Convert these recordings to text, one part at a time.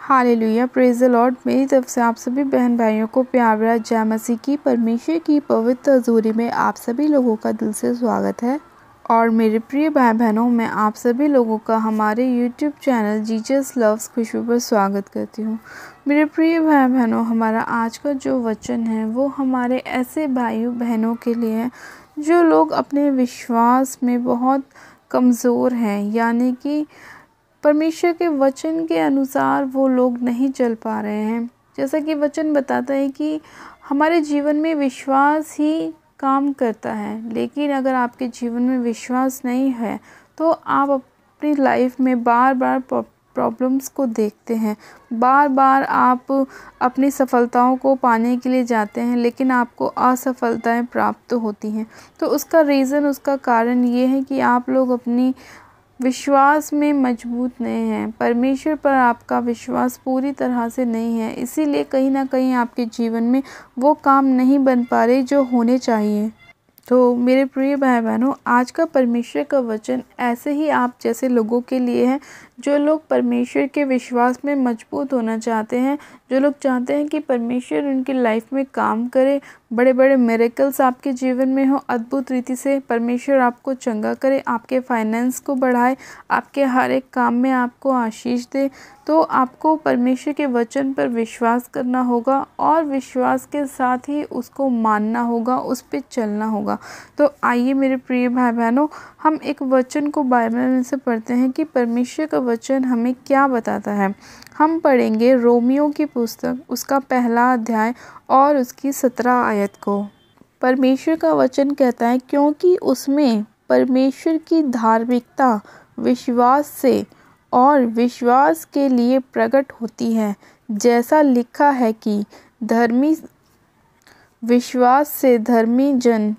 Hallelujah, praise the Lord. मेरी तरफ से आप सभी बहन भाइयों को प्यार भरा जय मसीह की परमेश्वर की पवित्र हजूरी में आप सभी लोगों का दिल से स्वागत है। और मेरे प्रिय भाई बहनों, मैं आप सभी लोगों का हमारे यूट्यूब चैनल जीसस लव्स खुशबू पर स्वागत करती हूँ। मेरे प्रिय भाई बहनों, हमारा आज का जो वचन है वो हमारे ऐसे भाइयों बहनों के लिए है जो लोग अपने विश्वास में बहुत कमज़ोर हैं, यानी कि परमेश्वर के वचन के अनुसार वो लोग नहीं चल पा रहे हैं। जैसा कि वचन बताता है कि हमारे जीवन में विश्वास ही काम करता है, लेकिन अगर आपके जीवन में विश्वास नहीं है तो आप अपनी लाइफ में बार बार प्रॉब्लम्स को देखते हैं, बार बार आप अपनी सफलताओं को पाने के लिए जाते हैं, लेकिन आपको असफलताएं प्राप्त होती हैं। तो उसका रीज़न, उसका कारण ये है कि आप लोग अपनी विश्वास में मजबूत नहीं हैं। परमेश्वर पर आपका विश्वास पूरी तरह से नहीं है, इसीलिए कहीं ना कहीं आपके जीवन में वो काम नहीं बन पा रहे जो होने चाहिए। तो मेरे प्रिय भाई बहनों, आज का परमेश्वर का वचन ऐसे ही आप जैसे लोगों के लिए है जो लोग परमेश्वर के विश्वास में मजबूत होना चाहते हैं, जो लोग चाहते हैं कि परमेश्वर उनकी लाइफ में काम करे, बड़े बड़े मिरेकल्स आपके जीवन में हो, अद्भुत रीति से परमेश्वर आपको चंगा करे, आपके फाइनेंस को बढ़ाए, आपके हर एक काम में आपको आशीष दे। तो आपको परमेश्वर के वचन पर विश्वास करना होगा और विश्वास के साथ ही उसको मानना होगा, उस पर चलना होगा। तो आइए मेरे प्रिय भाई बहनों, हम एक वचन को बाइबल में से पढ़ते हैं कि परमेश्वर का वचन हमें क्या बताता है। हम पढ़ेंगे रोमियो की पुस्तक, उसका 1 अध्याय और उसकी 17 आयत को। परमेश्वर का वचन कहता है, क्योंकि उसमें परमेश्वर की धार्मिकता विश्वास से और विश्वास के लिए प्रकट होती है, जैसा लिखा है कि धर्मी विश्वास से धर्मी जन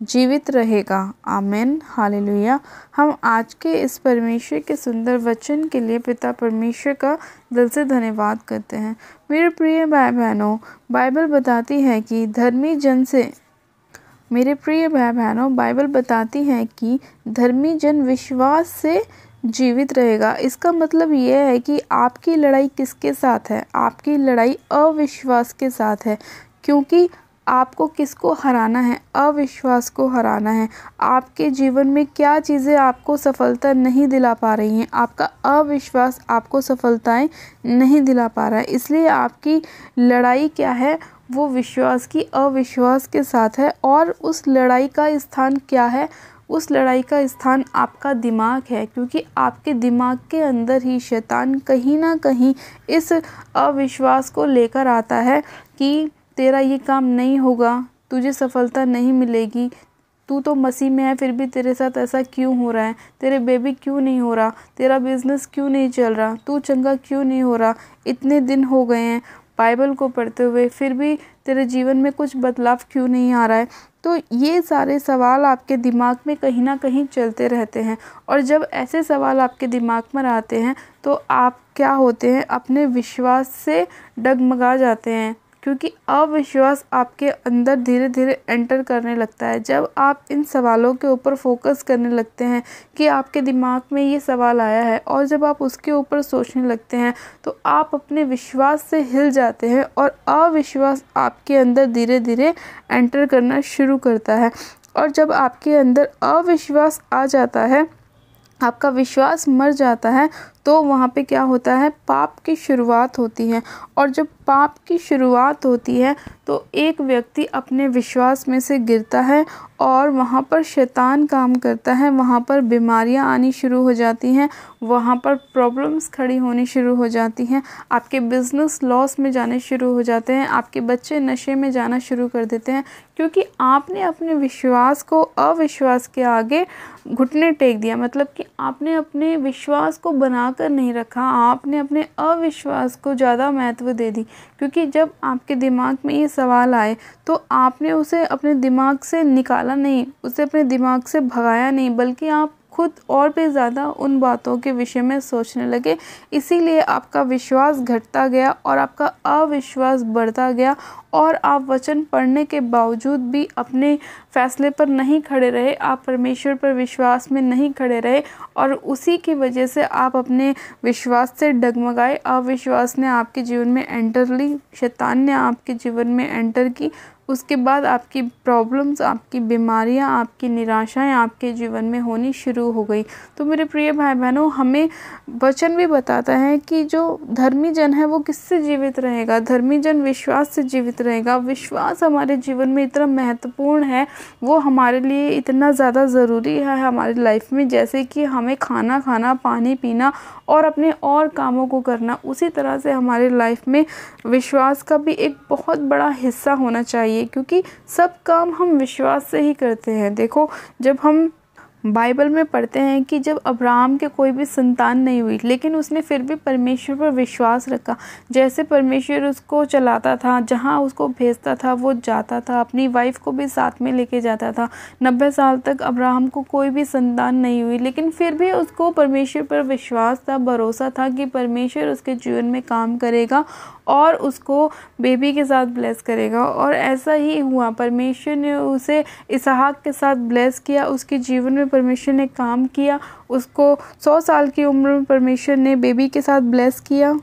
जीवित रहेगा। आमीन, हालेलुया। हम आज के इस परमेश्वर के सुंदर वचन के लिए पिता परमेश्वर का दिल से धन्यवाद करते हैं। मेरे प्रिय भाई बहनों, बाइबल बताती है कि धर्मी जन से बाइबल बताती है कि धर्मी जन विश्वास से जीवित रहेगा। इसका मतलब यह है कि आपकी लड़ाई किसके साथ है? आपकी लड़ाई अविश्वास के साथ है, क्योंकि आपको किसको हराना है? अविश्वास को हराना है। आपके जीवन में क्या चीज़ें आपको सफलता नहीं दिला पा रही हैं? आपका अविश्वास आपको सफलताएं नहीं दिला पा रहा है, इसलिए आपकी लड़ाई क्या है? वो विश्वास की अविश्वास के साथ है। और उस लड़ाई का स्थान क्या है? उस लड़ाई का स्थान आपका दिमाग है, क्योंकि आपके दिमाग के अंदर ही शैतान कहीं ना कहीं इस अविश्वास को लेकर आता है कि तेरा ये काम नहीं होगा, तुझे सफलता नहीं मिलेगी, तू तो मसीह में है फिर भी तेरे साथ ऐसा क्यों हो रहा है, तेरे बेबी क्यों नहीं हो रहा, तेरा बिजनेस क्यों नहीं चल रहा, तू चंगा क्यों नहीं हो रहा, इतने दिन हो गए हैं बाइबल को पढ़ते हुए फिर भी तेरे जीवन में कुछ बदलाव क्यों नहीं आ रहा है। तो ये सारे सवाल आपके दिमाग में कहीं ना कहीं चलते रहते हैं, और जब ऐसे सवाल आपके दिमाग में आते हैं तो आप क्या होते हैं? अपने विश्वास से डगमगा जाते हैं, क्योंकि अविश्वास आपके अंदर धीरे धीरे एंटर करने लगता है। जब आप इन सवालों के ऊपर फोकस करने लगते हैं कि आपके दिमाग में ये सवाल आया है, और जब आप उसके ऊपर सोचने लगते हैं तो आप अपने विश्वास से हिल जाते हैं और अविश्वास आपके अंदर धीरे धीरे एंटर करना शुरू करता है। और जब आपके अंदर अविश्वास आ जाता है, आपका विश्वास मर जाता है, तो वहाँ पे क्या होता है? पाप की शुरुआत होती है। और जब पाप की शुरुआत होती है तो एक व्यक्ति अपने विश्वास में से गिरता है और वहाँ पर शैतान काम करता है, वहाँ पर बीमारियाँ आनी शुरू हो जाती हैं, वहाँ पर प्रॉब्लम्स खड़ी होनी शुरू हो जाती हैं, आपके बिजनेस लॉस में जाने शुरू हो जाते हैं, आपके बच्चे नशे में जाना शुरू कर देते हैं, क्योंकि आपने अपने विश्वास को अविश्वास के आगे घुटने टेक दिया। मतलब कि आपने अपने विश्वास को बनाकर नहीं रखा, आपने अपने अविश्वास को ज़्यादा महत्व दे दी। क्योंकि जब आपके दिमाग में ये सवाल आए तो आपने उसे अपने दिमाग से निकाला नहीं, उसे अपने दिमाग से भगाया नहीं, बल्कि आप खुद और भी ज़्यादा उन बातों के विषय में सोचने लगे। इसीलिए आपका विश्वास घटता गया और आपका अविश्वास बढ़ता गया, और आप वचन पढ़ने के बावजूद भी अपने फैसले पर नहीं खड़े रहे, आप परमेश्वर पर विश्वास में नहीं खड़े रहे और उसी की वजह से आप अपने विश्वास से डगमगाए। अविश्वास ने आपके जीवन में एंटर ली, शैतान ने आपके जीवन में एंटर की। उसके बाद आपकी प्रॉब्लम्स, आपकी बीमारियां, आपकी निराशाएं आपके जीवन में होनी शुरू हो गई। तो मेरे प्रिय भाई बहनों, हमें वचन भी बताता है कि जो धर्मी जन है वो किससे जीवित रहेगा। धर्मी जन विश्वास से जीवित रहेगा। विश्वास हमारे जीवन में इतना महत्वपूर्ण है, वो हमारे लिए इतना ज़्यादा ज़रूरी है हमारी लाइफ में, जैसे कि हमें खाना खाना, पानी पीना और अपने और कामों को करना, उसी तरह से हमारी लाइफ में विश्वास का भी एक बहुत बड़ा हिस्सा होना चाहिए, क्योंकि सब काम हम विश्वास से ही करते हैं। देखो, जब हम बाइबल में पढ़ते हैं कि जब अब्राहम के कोई भी संतान नहीं हुई, लेकिन उसने फिर भी परमेश्वर पर विश्वास रखा। जैसे परमेश्वर उसको चलाता था, जहाँ उसको भेजता था वो जाता था, अपनी वाइफ को भी साथ में लेके जाता था। 90 साल तक अब्राहम को कोई भी संतान नहीं हुई, लेकिन फिर भी उसको परमेश्वर पर विश्वास था, भरोसा था कि परमेश्वर उसके जीवन में काम करेगा और उसको बेबी के साथ ब्लेस करेगा। और ऐसा ही हुआ, परमेश्वर ने उसे इसहाक के साथ ब्लेस किया। उसके जीवन में परमेश्वर ने काम किया। उसको 100 साल की उम्र में परमेश्वर ने बेबी के साथ ब्लेस किया।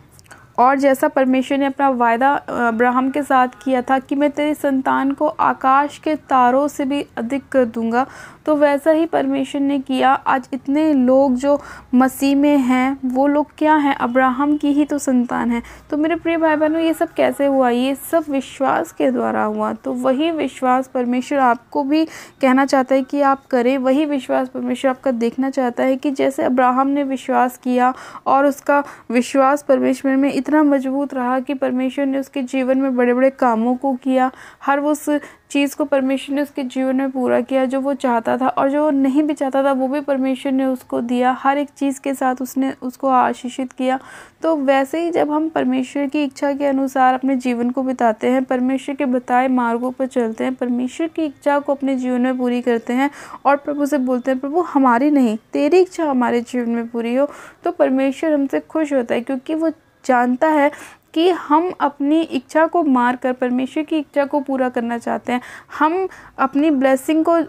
और जैसा परमेश्वर ने अपना वायदा अब्राहम के साथ किया था कि मैं तेरे संतान को आकाश के तारों से भी अधिक कर दूंगा, तो वैसा ही परमेश्वर ने किया। आज इतने लोग जो मसीह में हैं, वो लोग क्या हैं? अब्राहम की ही तो संतान है। तो मेरे प्रिय भाई बहनों, ये सब कैसे हुआ? ये सब विश्वास के द्वारा हुआ। तो वही विश्वास परमेश्वर आपको भी कहना चाहता है कि आप करें। वही विश्वास परमेश्वर आपका देखना चाहता है कि जैसे अब्राहम ने विश्वास किया और उसका विश्वास परमेश्वर में इतना मजबूत रहा कि परमेश्वर ने उसके जीवन में बड़े बड़े कामों को किया। हर उस चीज़ को परमेश्वर ने उसके जीवन में पूरा किया जो वो चाहता था, और जो वो नहीं भी चाहता था वो भी परमेश्वर ने उसको दिया। हर एक चीज़ के साथ उसने उसको आशीषित किया। तो वैसे ही जब हम परमेश्वर की इच्छा के अनुसार अपने जीवन को बिताते हैं, परमेश्वर के बताए मार्गों पर चलते हैं, परमेश्वर की इच्छा को अपने जीवन में पूरी करते हैं और प्रभु से बोलते हैं, प्रभु हमारी नहीं तेरी इच्छा हमारे जीवन में पूरी हो, तो परमेश्वर हमसे खुश होता है, क्योंकि वो जानता है कि हम अपनी इच्छा को मार कर परमेश्वर की इच्छा को पूरा करना चाहते हैं। हम अपनी ब्लेसिंग को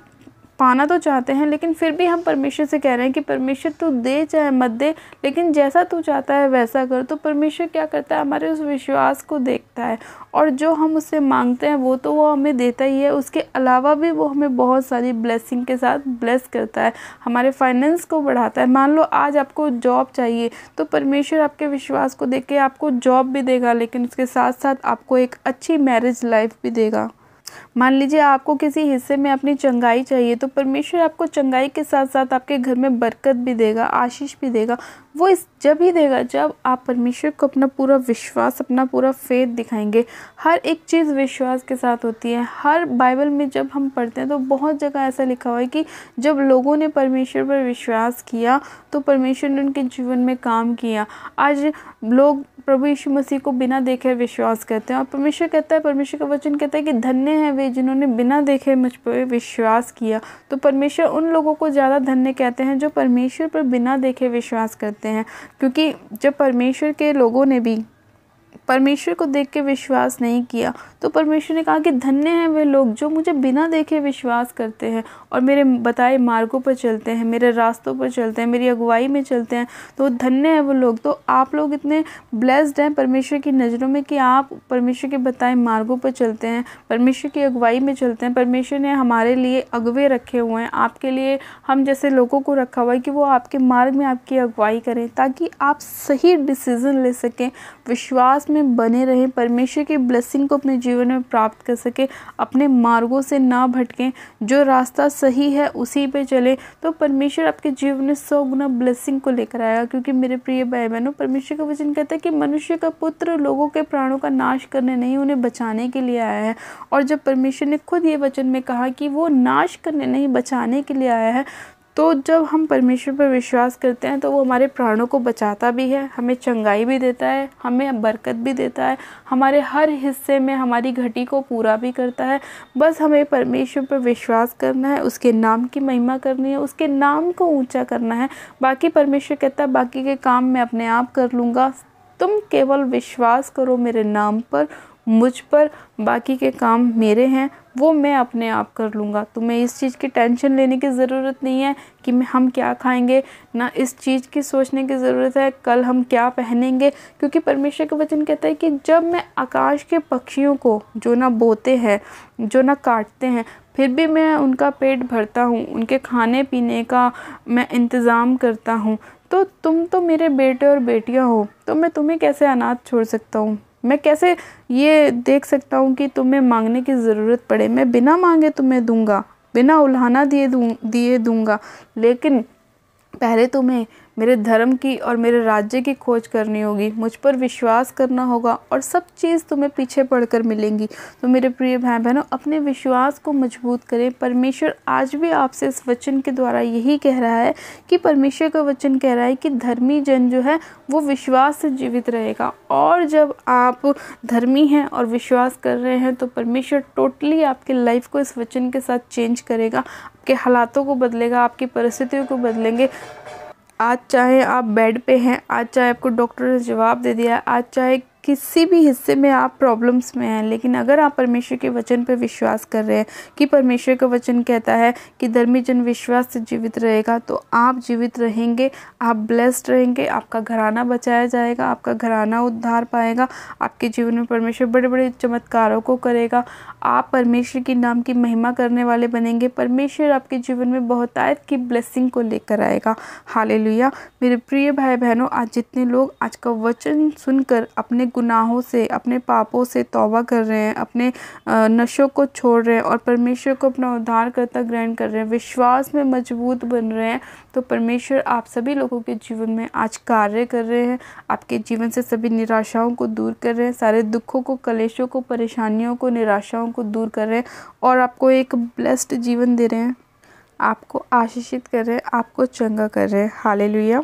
पाना तो चाहते हैं, लेकिन फिर भी हम परमेश्वर से कह रहे हैं कि परमेश्वर तू दे चाहे मत दे, लेकिन जैसा तू चाहता है वैसा कर। तो परमेश्वर क्या करता है? हमारे उस विश्वास को देखता है, और जो हम उससे मांगते हैं वो तो वो हमें देता ही है, उसके अलावा भी वो हमें बहुत सारी ब्लेसिंग के साथ ब्लेस करता है, हमारे फाइनेंस को बढ़ाता है। मान लो आज आपको जॉब चाहिए, तो परमेश्वर आपके विश्वास को देख के आपको जॉब भी देगा, लेकिन उसके साथ साथ आपको एक अच्छी मैरिज लाइफ भी देगा। मान लीजिए आपको किसी हिस्से में अपनी चंगाई चाहिए, तो परमेश्वर आपको चंगाई के साथ साथ आपके घर में बरकत भी देगा, आशीष भी देगा। वो इस जब ही देगा जब आप परमेश्वर को अपना पूरा विश्वास, अपना पूरा फेथ दिखाएंगे। हर एक चीज़ विश्वास के साथ होती है। हर बाइबल में जब हम पढ़ते हैं तो बहुत जगह ऐसा लिखा हुआ है कि जब लोगों ने परमेश्वर पर विश्वास किया तो परमेश्वर ने उनके जीवन में काम किया। आज लोग प्रभु यीशु मसीह को बिना देखे विश्वास करते हैं, और परमेश्वर कहता है, परमेश्वर का वचन कहता है कि धन्य है वे जिन्होंने बिना देखे मुझ पर विश्वास किया। तो परमेश्वर उन लोगों को ज़्यादा धन्य कहते हैं जो परमेश्वर पर बिना देखे विश्वास करते हैं, क्योंकि जब परमेश्वर के लोगों ने भी परमेश्वर को देख के विश्वास नहीं किया, तो परमेश्वर ने कहा कि धन्य हैं वे लोग जो मुझे बिना देखे विश्वास करते हैं और मेरे बताए मार्गों पर चलते हैं, मेरे रास्तों पर चलते हैं, मेरी अगुवाई में चलते हैं। तो धन्य हैं वो लोग। तो आप लोग इतने ब्लेस्ड हैं परमेश्वर की नज़रों में कि आप परमेश्वर के बताए मार्गों पर चलते हैं, परमेश्वर की अगुवाई में चलते हैं। परमेश्वर ने हमारे लिए अगुवे रखे हुए हैं, आपके लिए हम जैसे लोगों को रखा हुआ है कि वो आपके मार्ग में आपकी अगुवाई करें, ताकि आप सही डिसीज़न ले सकें, विश्वास में बने रहें, परमेश्वर की ब्लेसिंग को अपने जीवन में प्राप्त कर सके, अपने मार्गों से ना भटकें, जो रास्ता सही है उसी पे चले। तो परमेश्वर आपके जीवन में 100 गुना ब्लेसिंग को लेकर आएगा। क्योंकि मेरे प्रिय भाई बहनों, परमेश्वर का वचन कहता है कि मनुष्य का पुत्र लोगों के प्राणों का नाश करने नहीं, उन्हें बचाने के लिए आया है। और जब परमेश्वर ने खुद ये वचन में कहा कि वो नाश करने नहीं बचाने के लिए आया है, तो जब हम परमेश्वर पर विश्वास करते हैं तो वो हमारे प्राणों को बचाता भी है, हमें चंगाई भी देता है, हमें बरकत भी देता है, हमारे हर हिस्से में हमारी घटी को पूरा भी करता है। बस हमें परमेश्वर पर विश्वास करना है, उसके नाम की महिमा करनी है, उसके नाम को ऊंचा करना है। बाकी परमेश्वर कहता है बाकी के काम मैं अपने आप कर लूँगा, तुम केवल विश्वास करो मेरे नाम पर, मुझ पर बाकी के काम मेरे हैं, वो मैं अपने आप कर लूँगा। तुम्हें इस चीज़ की टेंशन लेने की ज़रूरत नहीं है कि हम क्या खाएंगे, ना इस चीज़ की सोचने की ज़रूरत है कल हम क्या पहनेंगे, क्योंकि परमेश्वर का वचन कहता है कि जब मैं आकाश के पक्षियों को जो ना बोते हैं, जो ना काटते हैं, फिर भी मैं उनका पेट भरता हूँ, उनके खाने पीने का मैं इंतज़ाम करता हूँ, तो तुम तो मेरे बेटे और बेटियाँ हो, तो मैं तुम्हें कैसे अनाथ छोड़ सकता हूँ? मैं कैसे ये देख सकता हूँ कि तुम्हें मांगने की ज़रूरत पड़े? मैं बिना मांगे तुम्हें दूंगा, बिना उल्हाना दिए दूंगा, लेकिन पहले तुम्हें मेरे धर्म की और मेरे राज्य की खोज करनी होगी, मुझ पर विश्वास करना होगा और सब चीज़ तुम्हें पीछे पड़कर मिलेंगी। तो मेरे प्रिय भाई बहनों, अपने विश्वास को मजबूत करें। परमेश्वर आज भी आपसे इस वचन के द्वारा यही कह रहा है कि परमेश्वर का वचन कह रहा है कि धर्मी जन जो है वो विश्वास से जीवित रहेगा। और जब आप धर्मी हैं और विश्वास कर रहे हैं तो परमेश्वर टोटली आपकी लाइफ को इस वचन के साथ चेंज करेगा, आपके हालातों को बदलेगा, आपकी परिस्थितियों को बदलेंगे। आज चाहे आप बेड पे हैं, आज चाहे आपको डॉक्टर ने जवाब दे दिया है, आज चाहे किसी भी हिस्से में आप प्रॉब्लम्स में हैं, लेकिन अगर आप परमेश्वर के वचन पर विश्वास कर रहे हैं कि परमेश्वर का वचन कहता है कि धर्मी जन विश्वास से जीवित रहेगा, तो आप जीवित रहेंगे, आप ब्लेस्ड रहेंगे, आपका घराना बचाया जाएगा, आपका घराना उद्धार पाएगा, आपके जीवन में परमेश्वर बड़े बड़े चमत्कारों को करेगा, आप परमेश्वर की नाम की महिमा करने वाले बनेंगे। परमेश्वर आपके जीवन में बहुतायत की ब्लेसिंग को लेकर आएगा। हालेलुया। मेरे प्रिय भाई बहनों, आज जितने लोग आज का वचन सुनकर अपने गुनाहों से, अपने पापों से तौबा कर रहे हैं, अपने नशों को छोड़ रहे हैं और परमेश्वर को अपना उद्धारकर्ता ग्रहण कर रहे हैं, विश्वास में मजबूत बन रहे हैं, तो परमेश्वर आप सभी लोगों के जीवन में आज कार्य कर रहे हैं। आपके जीवन से सभी निराशाओं को दूर कर रहे हैं, सारे दुखों को, कलेशों को, परेशानियों को, निराशाओं को दूर कर रहे हैं और आपको एक ब्लेस्ड जीवन दे रहे हैं, आपको आशीषित कर रहे हैं, आपको चंगा कर रहे हैं। हालेलुया।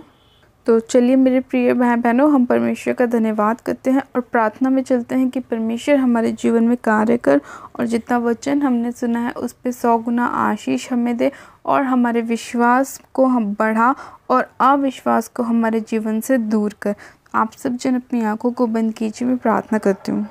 तो चलिए मेरे प्रिय भाई बहनों, हम परमेश्वर का धन्यवाद करते हैं और प्रार्थना में चलते हैं कि परमेश्वर हमारे जीवन में कार्य कर और जितना वचन हमने सुना है उस पे 100 गुना आशीष हमें दे और हमारे विश्वास को हम बढ़ा और अविश्वास को हमारे जीवन से दूर कर। आप सब जन अपनी आंखों को बंद कीजिए, मैं प्रार्थना करती हूँ।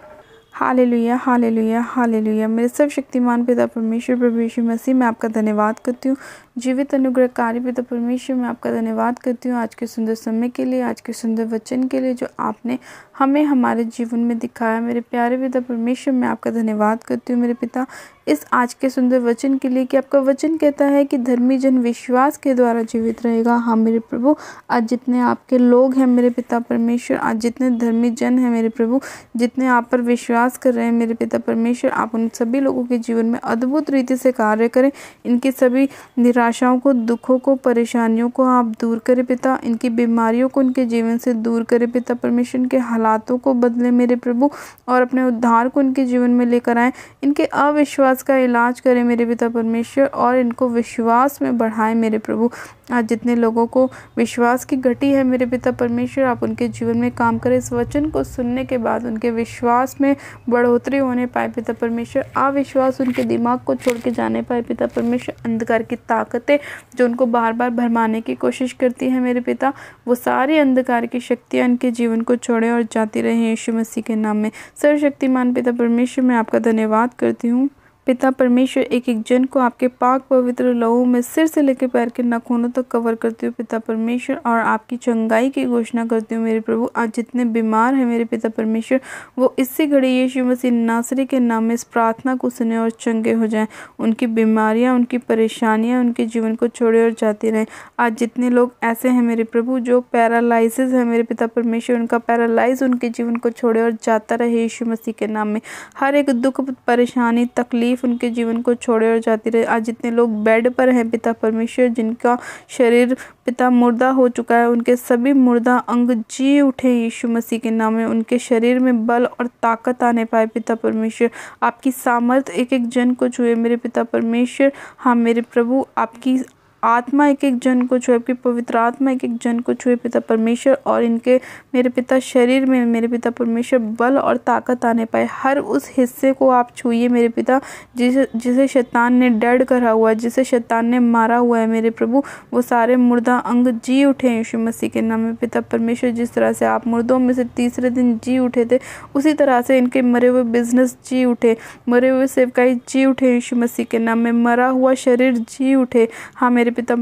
Hallelujah, hallelujah, hallelujah. मेरे सर्वशक्तिमान पिता परमेश्वर प्रभु यीशु मसीह, मैं आपका धन्यवाद करती हूँ। जीवित अनुग्रहकारी पिता परमेश्वर, मैं आपका धन्यवाद करती हूँ आज के सुंदर समय के लिए, आज के सुंदर वचन के लिए जो आपने हमें हमारे जीवन में दिखाया। मेरे प्यारे पिता परमेश्वर, मैं आपका धन्यवाद करती हूँ मेरे पिता इस आज के सुंदर वचन के लिए कि आपका वचन कहता है कि धर्मी जन विश्वास के द्वारा जीवित रहेगा। हाँ मेरे प्रभु, आज जितने आपके लोग हैं मेरे पिता परमेश्वर, आज जितने धर्मी जन हैं मेरे प्रभु, जितने आप पर विश्वास कर रहे हैं मेरे पिता परमेश्वर, आप उन सभी लोगों के जीवन में अद्भुत रीति से कार्य करें। इनकी सभी निराशाओं को, दुखों को, परेशानियों को आप दूर करें पिता, इनकी बीमारियों को उनके जीवन से दूर करें पिता परमेश्वर, इनके हालातों को बदले मेरे प्रभु और अपने उद्धार को इनके जीवन में लेकर आएँ। इनके अविश्वास का इलाज करें मेरे पिता परमेश्वर और इनको विश्वास में बढ़ाएं मेरे प्रभु। आज जितने लोगों को विश्वास की घटी है मेरे पिता परमेश्वर, आप उनके जीवन में काम करें। इस वचन को सुनने के बाद उनके विश्वास में बढ़ोतरी होने पाए पिता परमेश्वर, अविश्वास उनके दिमाग को छोड़ के जाने पाए पिता परमेश्वर। अंधकार की ताकतें जो उनको बार बार भरमाने की कोशिश करती हैं मेरे पिता, वो सारी अंधकार की शक्तियाँ इनके जीवन को छोड़े और जाती रहे यीशु मसीह के नाम में। सर्वशक्तिमान पिता परमेश्वर, मैं आपका धन्यवाद करती हूँ पिता परमेश्वर। एक एक जन को आपके पाक पवित्र लहू में सिर से लेकर पैर के नाखूनों तक कवर करती हूँ पिता परमेश्वर और आपकी चंगाई की घोषणा करती हूँ मेरे प्रभु। आज जितने बीमार हैं मेरे पिता परमेश्वर, वो इसी घड़ी यीशु मसीह नासरी के नाम में इस प्रार्थना को सुने और चंगे हो जाएं। उनकी बीमारियाँ, उनकी परेशानियाँ उनके जीवन को छोड़े और जाती रहें। आज जितने लोग ऐसे हैं मेरे प्रभु जो पैरालाइसिस है मेरे पिता परमेश्वर, उनका पैरालाइज उनके जीवन को छोड़े और जाता रहे यीशु मसीह के नाम में। हर एक दुख, परेशानी, तकलीफ उनके जीवन को छोड़े और जाती रहे। आज जितने लोग बेड पर हैं पिता परमेश्वर, जिनका शरीर पिता मुर्दा हो चुका है, उनके सभी मुर्दा अंग जी उठे यीशु मसीह के नाम में। उनके शरीर में बल और ताकत आने पाए पिता परमेश्वर। आपकी सामर्थ एक एक जन को छुए मेरे पिता परमेश्वर। हाँ मेरे प्रभु, आपकी आत्मा एक एक जन को छुए, आपकी पवित्र आत्मा एक एक जन को छुए पिता परमेश्वर, और इनके मेरे पिता शरीर में मेरे पिता परमेश्वर बल और ताकत आने पाए। हर उस हिस्से को आप छूइए मेरे पिता जिसे शैतान ने डेड करा हुआ है, जिसे शैतान ने मारा हुआ है मेरे प्रभु, वो सारे मुर्दा अंग जी उठे यीशु मसीह के नाम में पिता परमेश्वर। जिस तरह से आप मुर्दों में से तीसरे दिन जी उठे थे, उसी तरह से इनके मरे हुए बिजनेस जी उठे, मरे हुए सेवकाई जी उठे यीशु मसीह के नाम में, मरा हुआ शरीर जी उठे। हाँ मेरे पिता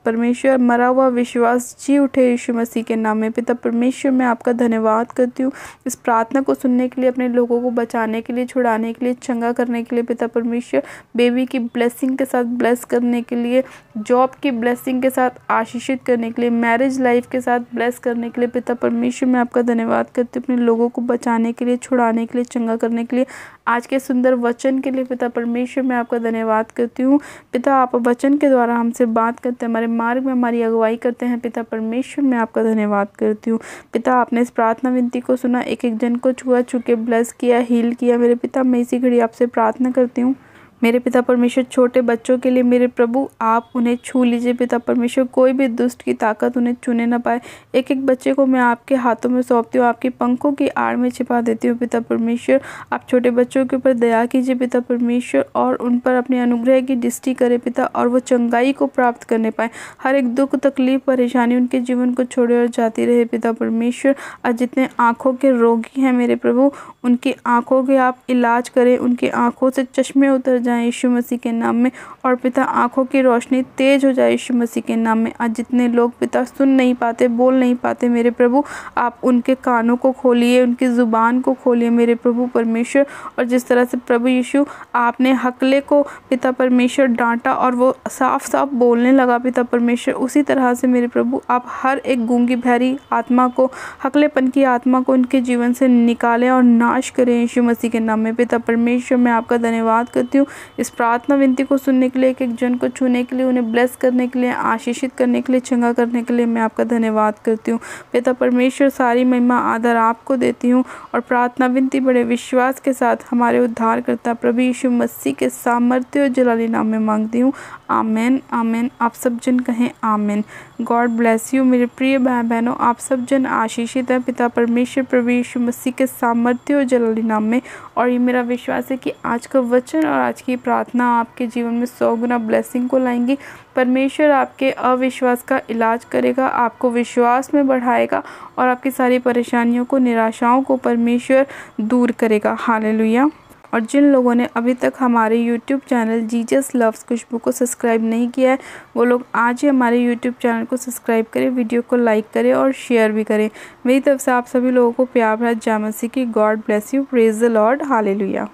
परमेश्वर, मरा हुआ विश्वास जी उठे यीशु मसीह के नाम में पिता परमेश्वर। मैं आपका धन्यवाद करती हूँ इस प्रार्थना को सुनने के लिए, अपने लोगों को बचाने के लिए, छुड़ाने के लिए, चंगा करने के लिए पिता परमेश्वर। बेबी की ब्लेसिंग के साथ ब्लेस करने के लिए, जॉब की ब्लेसिंग के साथ आशीषित करने के लिए, मैरिज लाइफ के साथ ब्लेस करने के लिए पिता परमेश्वर मैं आपका धन्यवाद करती हूँ। अपने लोगों को बचाने के लिए, छुड़ाने के लिए, चंगा करने के लिए, आज के सुंदर वचन के लिए पिता परमेश्वर मैं आपका धन्यवाद करती हूँ। पिता आप वचन के द्वारा हमसे बात करते हैं, हमारे मार्ग में हमारी अगुवाई करते हैं पिता परमेश्वर मैं आपका धन्यवाद करती हूँ। पिता आपने इस प्रार्थना विनती को सुना, एक एक जन को छुआ, छुके ब्लेस किया, हील किया मेरे पिता। मैं इसी घड़ी आपसे प्रार्थना करती हूँ मेरे पिता परमेश्वर, छोटे बच्चों के लिए मेरे प्रभु आप उन्हें छू लीजिए पिता परमेश्वर, कोई भी दुष्ट की ताकत उन्हें छूने ना पाए। एक एक बच्चे को मैं आपके हाथों में सौंपती हूँ, आपकी पंखों की आड़ में छिपा देती हूँ पिता परमेश्वर। आप छोटे बच्चों के ऊपर दया कीजिए पिता परमेश्वर, और उन पर अपने अनुग्रह की दृष्टि करे पिता, और वो चंगाई को प्राप्त करने पाए। हर एक दुख तकलीफ परेशानी उनके जीवन को छोड़े और जाती रहे पिता परमेश्वर। और जितने आँखों के रोगी हैं मेरे प्रभु, उनकी आँखों के आप इलाज करें, उनकी आँखों से चश्मे उतर जाएं यीशु मसीह के नाम में, और पिता आंखों की रोशनी तेज हो जाए यीशु मसीह के नाम में। आज जितने लोग पिता सुन नहीं पाते, बोल नहीं पाते मेरे प्रभु, आप उनके कानों को खोलिए, उनकी ज़ुबान को खोलिए मेरे प्रभु परमेश्वर। और जिस तरह से प्रभु यीशु आपने हकले को पिता परमेश्वर डांटा और वो साफ साफ बोलने लगा पिता परमेश्वर, उसी तरह से मेरे प्रभु आप हर एक गूंगी बहरी आत्मा को, हकलेपन की आत्मा को उनके जीवन से निकालें और नाश करें यीशु मसीह के नाम में पिता परमेश्वर। मैं आपका धन्यवाद करती हूँ इस प्रार्थना विनती को सुनने के लिए, एक एक जन को छूने के लिए, उन्हें ब्लेस करने के लिए, आशीषित करने के लिए, चंगा करने के लिए मैं आपका धन्यवाद करती हूँ पिता परमेश्वर। सारी महिमा आदर आपको देती हूँ, और प्रार्थना विनती बड़े विश्वास के साथ हमारे उद्धारकर्ता प्रभु यीशु मसीह के सामर्थ्य और जलाली नाम में मांगती हूँ, आमेन आमेन। आप सब जन कहें आमेन। गॉड ब्लेस यू मेरे प्रिय भाई बहनों, आप सब जन आशीषित हैं पिता परमेश्वर प्रभु यीशु मसीह के सामर्थ्य और जलाली नाम में। और ये मेरा विश्वास है कि आज का वचन और आज की प्रार्थना आपके जीवन में 100 गुना ब्लेसिंग को लाएंगी। परमेश्वर आपके अविश्वास का इलाज करेगा, आपको विश्वास में बढ़ाएगा, और आपकी सारी परेशानियों को, निराशाओं को परमेश्वर दूर करेगा। हालेलुया। और जिन लोगों ने अभी तक हमारे YouTube चैनल जीसस लव्स खुशबू को सब्सक्राइब नहीं किया है, वो लोग आज ही हमारे YouTube चैनल को सब्सक्राइब करें, वीडियो को लाइक करें और शेयर भी करें। मेरी तरफ से आप सभी लोगों को प्यार भरा जय मसीह की। God bless you. Praise the Lord. Hallelujah.